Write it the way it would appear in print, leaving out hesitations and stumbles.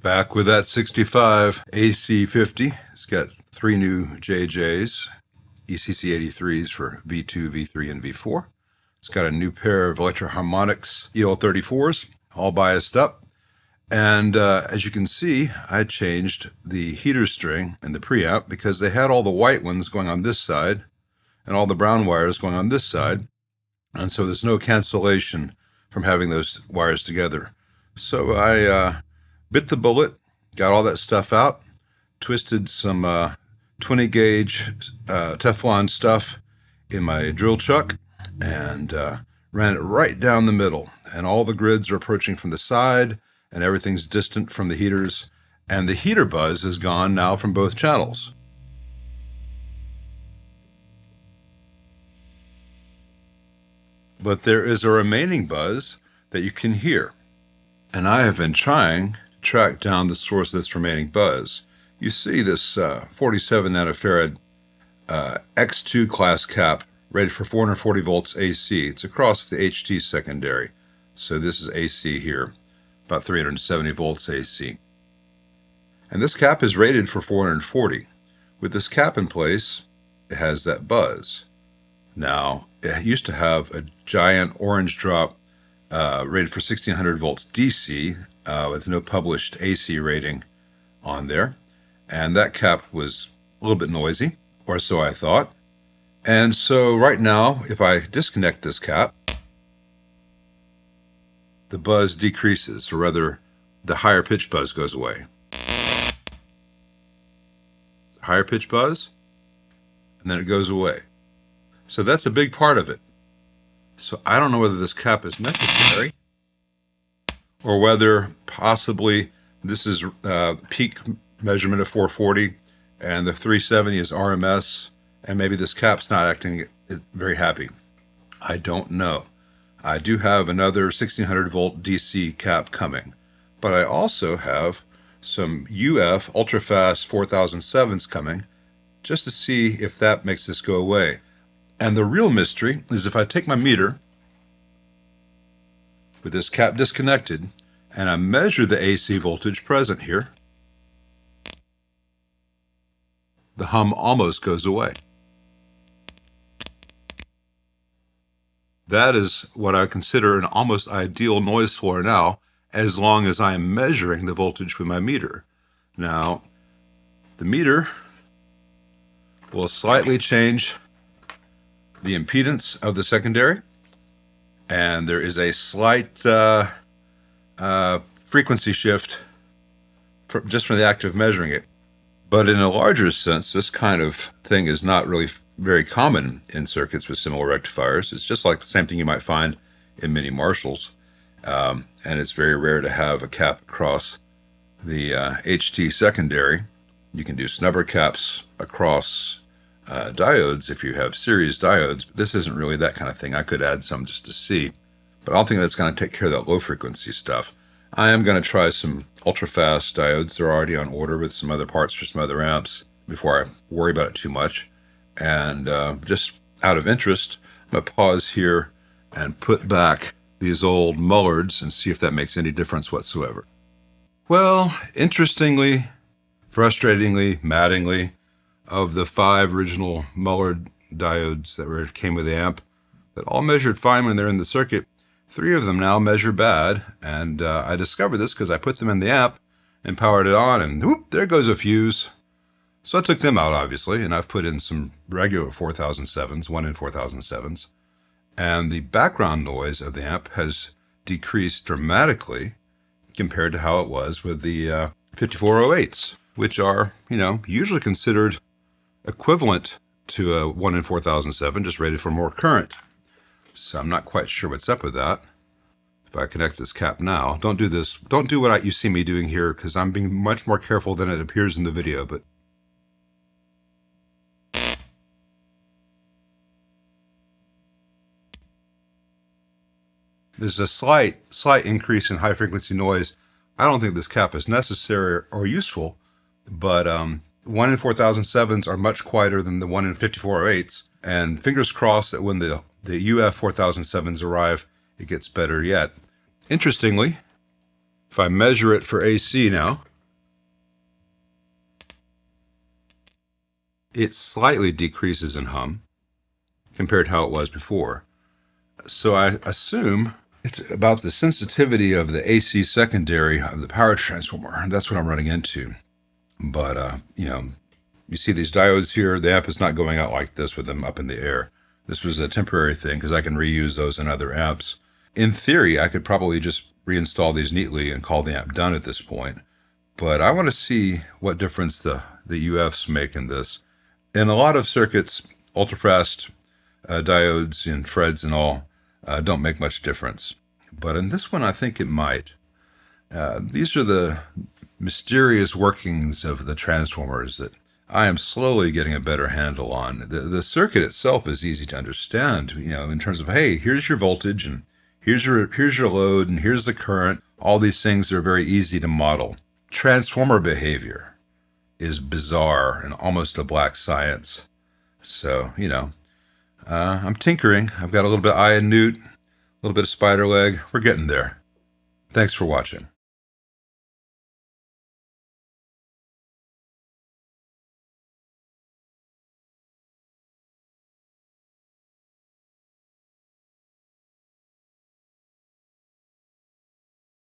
Back with that 65 AC50. It's got 3 new JJs, ECC83s for V2, V3, and V4. It's got a new pair of Electro-Harmonix EL34s, all biased up. And as you can see, I changed the heater string in the preamp because they had all the white ones going on this side and all the brown wires going on this side. And so there's no cancellation from having those wires together. So I bit the bullet, got all that stuff out, twisted some 20 gauge Teflon stuff in my drill chuck, and ran it right down the middle. And all the grids are approaching from the side, and everything's distant from the heaters. And the heater buzz is gone now from both channels. But there is a remaining buzz that you can hear. And I have been trying to track down the source of this remaining buzz. You see this 47 nanofarad X2 class cap rated for 440 volts AC. It's across the HT secondary. So this is AC here, about 370 volts AC. And this cap is rated for 440. With this cap in place, it has that buzz. Now, it used to have a giant orange drop rated for 1600 volts DC with no published AC rating on there. And that cap was a little bit noisy, or so I thought. And so right now, if I disconnect this cap, the buzz decreases, or rather, the higher pitch buzz goes away. Higher pitch buzz, and then it goes away. So that's a big part of it. So I don't know whether this cap is necessary or whether possibly this is peak measurement of 440 and the 370 is RMS, and maybe this cap's not acting very happy. I don't know. I do have another 1600 volt DC cap coming, but I also have some UF ultra-fast 4007s coming just to see if that makes this go away. And the real mystery is if I take my meter with this cap disconnected and I measure the AC voltage present here, the hum almost goes away. That is what I consider an almost ideal noise floor now, as long as I am measuring the voltage with my meter. Now, the meter will slightly change the impedance of the secondary, and there is a slight frequency shift just from the act of measuring it. But in a larger sense, this kind of thing is not really very common in circuits with similar rectifiers. It's just like the same thing you might find in mini Marshalls, and it's very rare to have a cap across the HT secondary. You can do snubber caps across diodes if you have series diodes, but this isn't really that kind of thing. I could add some just to see, but I don't think that's going to take care of that low frequency stuff. I am going to try some ultra fast diodes. They're already on order with some other parts for some other amps before I worry about it too much. And just out of interest, I'm going to pause here and put back these old Mullards and see if that makes any difference whatsoever. Well, interestingly, frustratingly, maddeningly, of the 5 original Mullard diodes that came with the amp that all measured fine when they're in the circuit, 3 of them now measure bad. And I discovered this because I put them in the amp and powered it on, and whoop, there goes a fuse. So I took them out, obviously, and I've put in some regular 4007s, 1 in 4007s. And the background noise of the amp has decreased dramatically compared to how it was with the 5408s, which are, usually considered equivalent to a 1 in 4007, just rated for more current. So I'm not quite sure what's up with that. If I connect this cap now, don't do what you see me doing here, because I'm being much more careful than it appears in the video, but there's a slight increase in high frequency noise. I don't think this cap is necessary or useful, but 1 in 4007s are much quieter than the 1 in 5408s, and fingers crossed that when the UF 4007s arrive, it gets better yet. Interestingly, if I measure it for AC now, it slightly decreases in hum compared to how it was before. So I assume it's about the sensitivity of the AC secondary of the power transformer. That's what I'm running into. But, you see these diodes here, the amp is not going out like this with them up in the air. This was a temporary thing because I can reuse those in other amps. In theory, I could probably just reinstall these neatly and call the amp done at this point. But I want to see what difference the UFs make in this. In a lot of circuits, ultrafast diodes and FREDs and all don't make much difference. But in this one, I think it might. These are the mysterious workings of the transformers that I am slowly getting a better handle on. The circuit itself is easy to understand, in terms of, hey, here's your voltage and here's your load and here's the current. All these things are very easy to model. Transformer behavior is bizarre and almost a black science. So, I'm tinkering. I've got a little bit of eye and newt, a little bit of spider leg. We're getting there. Thanks for watching.